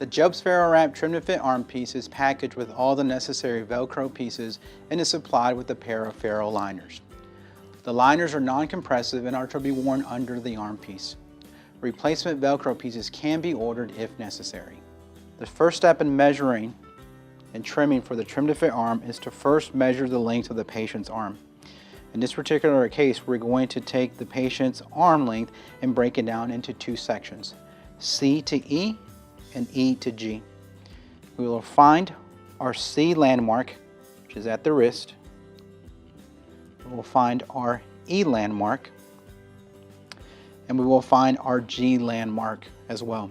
The Job's FarrowWrap trim to fit arm piece is packaged with all the necessary Velcro pieces and is supplied with a pair of Farrow liners. The liners are non-compressive and are to be worn under the arm piece. Replacement Velcro pieces can be ordered if necessary. The first step in measuring and trimming for the trim to fit arm is to first measure the length of the patient's arm. In this particular case, we're going to take the patient's arm length and break it down into two sections, C to E and E to G. We will find our C landmark, which is at the wrist. We will find our E landmark, and we will find our G landmark as well.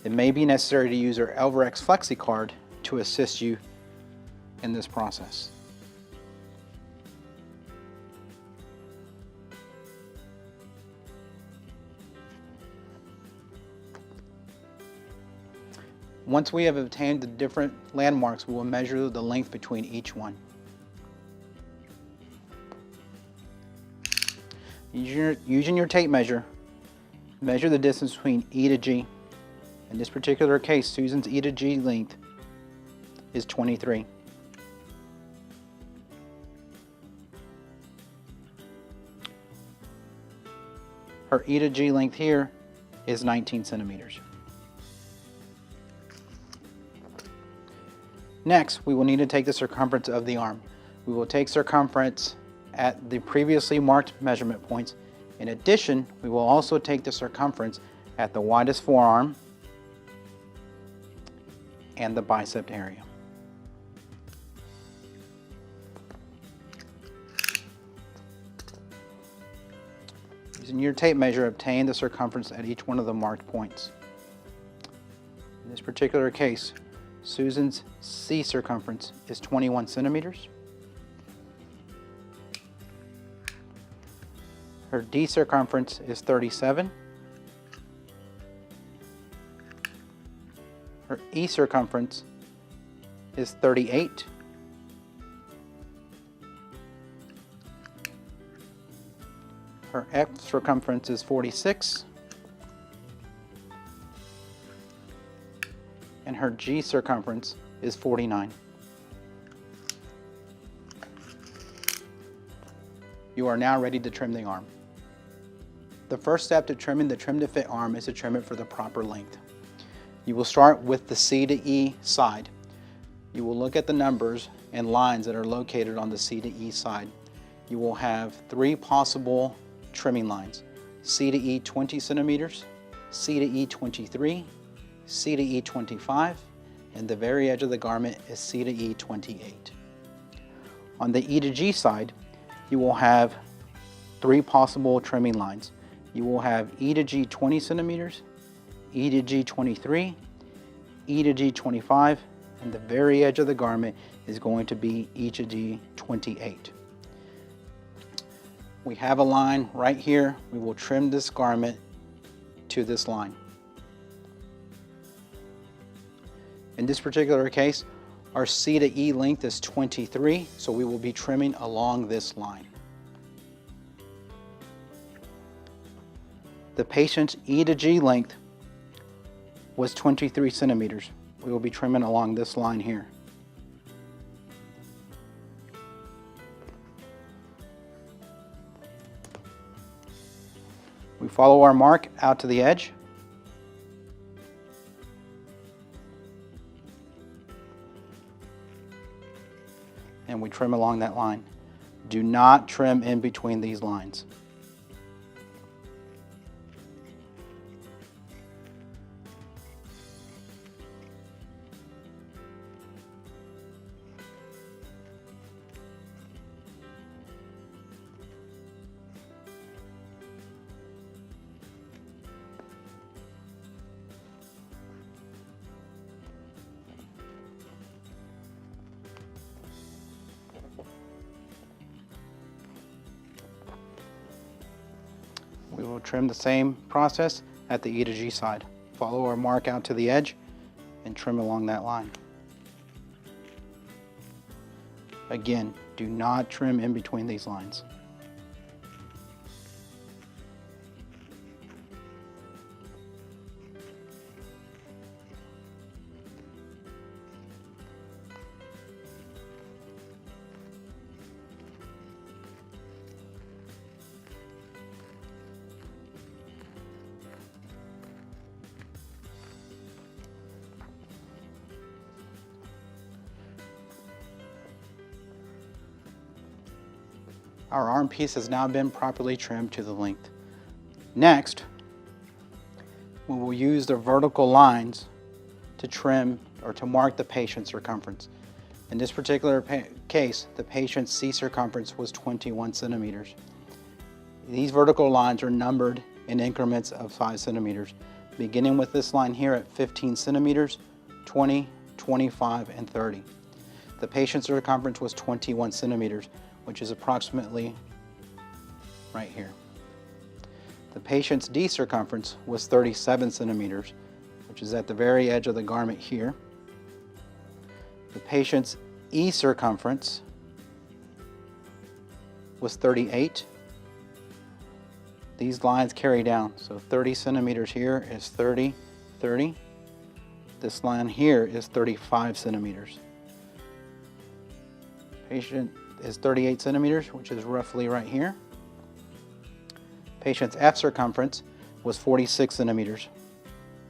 It may be necessary to use our FarrowWrap Flexi card to assist you in this process. Once we have obtained the different landmarks, we will measure the length between each one. Using your tape measure, measure the distance between E to G. In this particular case, Susan's E to G length is 23. Her E to G length here is 19 centimeters. Next, we will need to take the circumference of the arm. We will take circumference at the previously marked measurement points. In addition, we will also take the circumference at the widest forearm and the bicep area. Using your tape measure, obtain the circumference at each one of the marked points. In this particular case, Susan's C circumference is 21 centimeters. Her D circumference is 37. Her E circumference is 38. Her F circumference is 46. And her G circumference is 49. You are now ready to trim the arm. The first step to trimming the trim to fit arm is to trim it for the proper length. You will start with the C to E side. You will look at the numbers and lines that are located on the C to E side. You will have three possible trimming lines: C to E 20 centimeters, C to E 23, C to E 25, and the very edge of the garment is C to E 28. On the E to G side, you will have three possible trimming lines. You will have E to G 20 centimeters, E to G 23, E to G 25, and the very edge of the garment is going to be E to G 28. We have a line right here. We will trim this garment to this line. In this particular case, our C to E length is 23, so we will be trimming along this line. The patient's E to G length was 23 centimeters. We will be trimming along this line here. We follow our mark out to the edge. And we trim along that line. Do not trim in between these lines. We will trim the same process at the E to G side. Follow our mark out to the edge and trim along that line. Again, do not trim in between these lines. Our arm piece has now been properly trimmed to the length. Next, we will use the vertical lines to trim or to mark the patient's circumference. In this particular case, the patient's C circumference was 21 centimeters. These vertical lines are numbered in increments of 5 centimeters, beginning with this line here at 15 centimeters, 20, 25, and 30. The patient's circumference was 21 centimeters, which is approximately right here. The patient's D circumference was 37 centimeters, which is at the very edge of the garment here. The patient's E circumference was 38. These lines carry down, so 30 centimeters here is 30, 30. This line here is 35 centimeters. Patient is 38 centimeters, which is roughly right here. Patient's F circumference was 46 centimeters,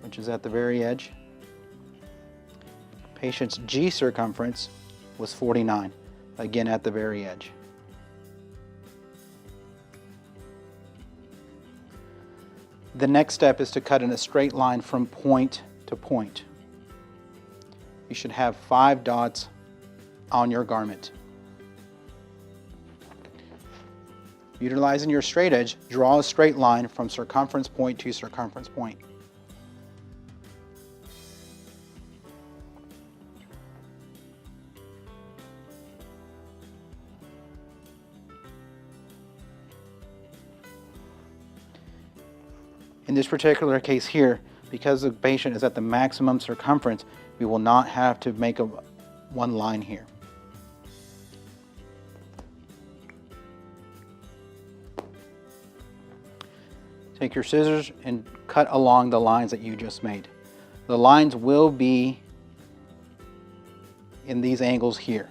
which is at the very edge. Patient's G circumference was 49, again at the very edge. The next step is to cut in a straight line from point to point. You should have 5 dots on your garment. Utilizing your straight edge, draw a straight line from circumference point to circumference point. In this particular case here, because the patient is at the maximum circumference, we will not have to make one line here. Take your scissors and cut along the lines that you just made. The lines will be in these angles here.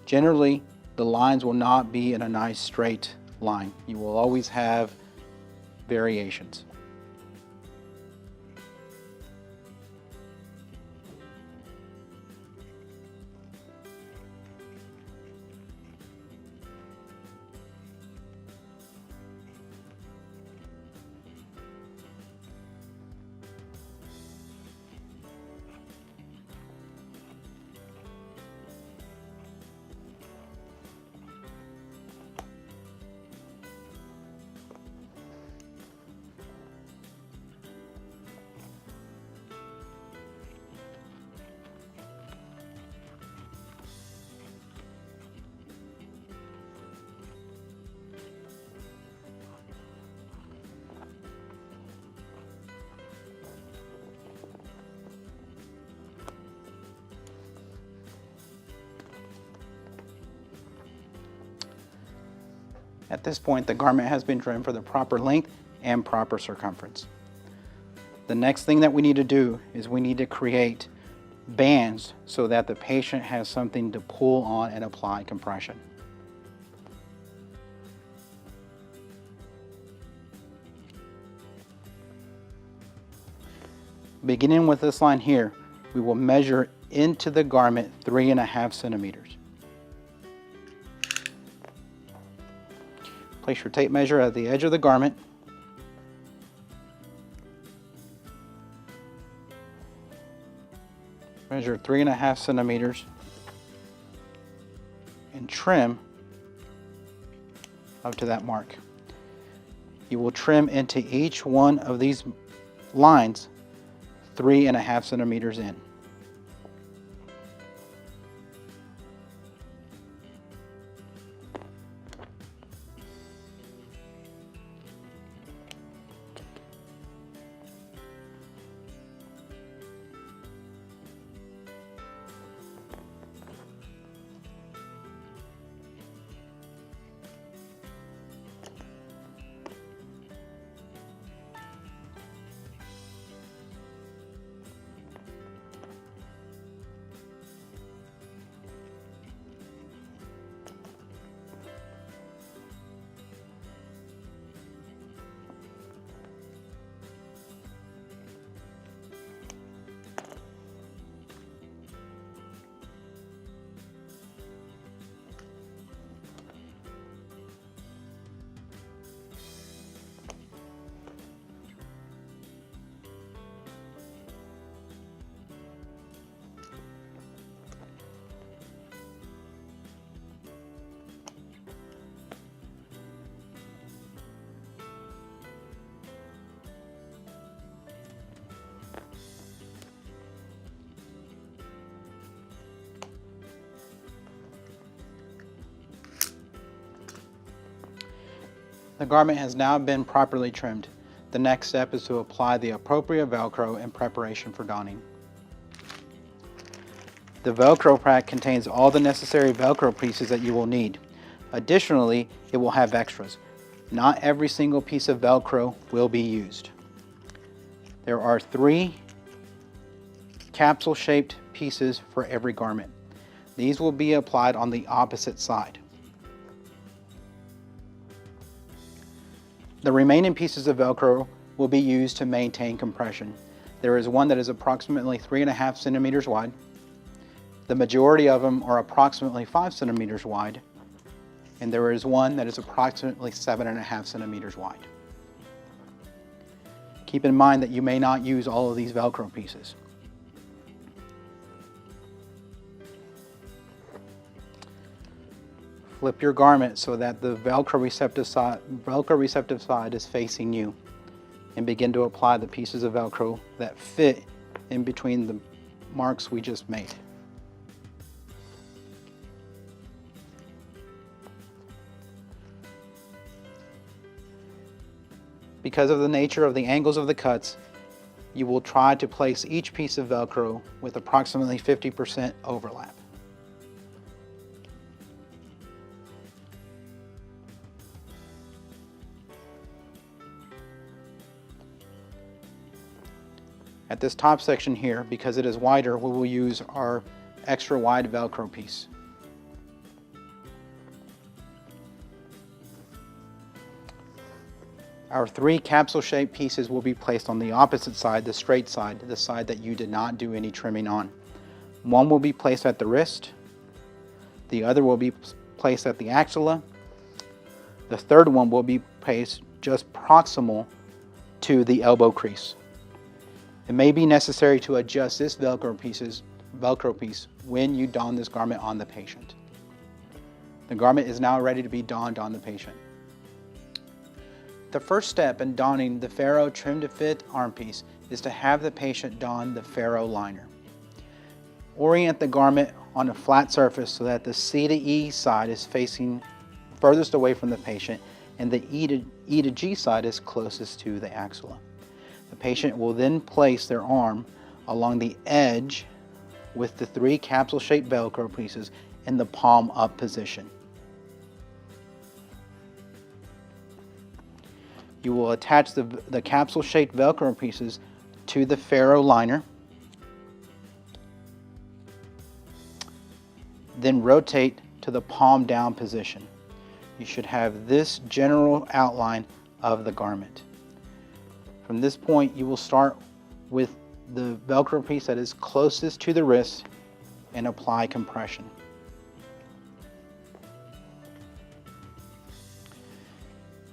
Generally, the lines will not be in a nice straight line. You will always have variations. At this point, the garment has been trimmed for the proper length and proper circumference. The next thing that we need to do is we need to create bands so that the patient has something to pull on and apply compression. Beginning with this line here, we will measure into the garment 3.5 centimeters. Place your tape measure at the edge of the garment. Measure 3.5 centimeters and trim up to that mark. You will trim into each one of these lines 3.5 centimeters in. The garment has now been properly trimmed. The next step is to apply the appropriate Velcro in preparation for donning. The Velcro pack contains all the necessary Velcro pieces that you will need. Additionally, it will have extras. Not every single piece of Velcro will be used. There are 3 capsule-shaped pieces for every garment. These will be applied on the opposite side. The remaining pieces of Velcro will be used to maintain compression. There is one that is approximately 3.5 centimeters wide. The majority of them are approximately 5 centimeters wide, and there is one that is approximately 7.5 centimeters wide. Keep in mind that you may not use all of these Velcro pieces. Flip your garment so that the Velcro receptive side is facing you, and begin to apply the pieces of Velcro that fit in between the marks we just made. Because of the nature of the angles of the cuts, you will try to place each piece of Velcro with approximately 50% overlap. At this top section here, because it is wider, we will use our extra wide Velcro piece. Our 3 capsule-shaped pieces will be placed on the opposite side, the straight side, the side that you did not do any trimming on. One will be placed at the wrist, the other will be placed at the axilla, the third one will be placed just proximal to the elbow crease. It may be necessary to adjust this Velcro piece when you don this garment on the patient. The garment is now ready to be donned on the patient. The first step in donning the Farrow trim to fit arm piece is to have the patient don the Farrow liner. Orient the garment on a flat surface so that the C to E side is facing furthest away from the patient and the E to G side is closest to the axilla. The patient will then place their arm along the edge with the 3 capsule-shaped Velcro pieces in the palm up position. You will attach the capsule-shaped Velcro pieces to the Farrow liner, then rotate to the palm down position. You should have this general outline of the garment. From this point, you will start with the Velcro piece that is closest to the wrist and apply compression.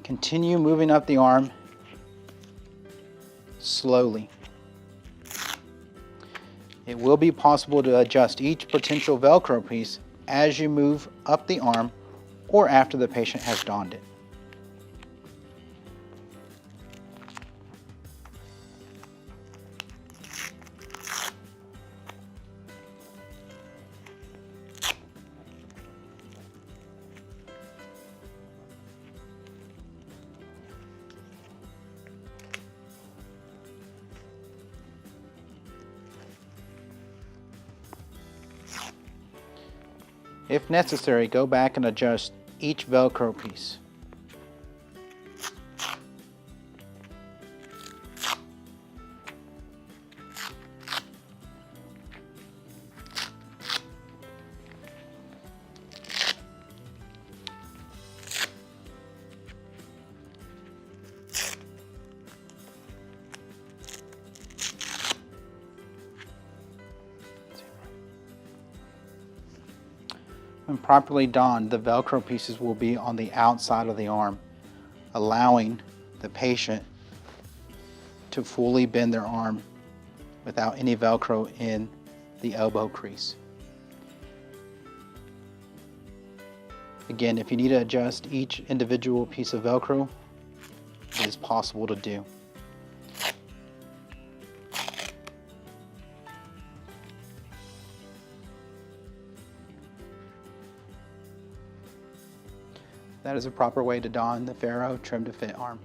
Continue moving up the arm slowly. It will be possible to adjust each potential Velcro piece as you move up the arm or after the patient has donned it. If necessary, go back and adjust each Velcro piece. When properly donned, the Velcro pieces will be on the outside of the arm, allowing the patient to fully bend their arm without any Velcro in the elbow crease. Again, if you need to adjust each individual piece of Velcro, it is possible to do. That is a proper way to don the Farrow Trim to Fit arm.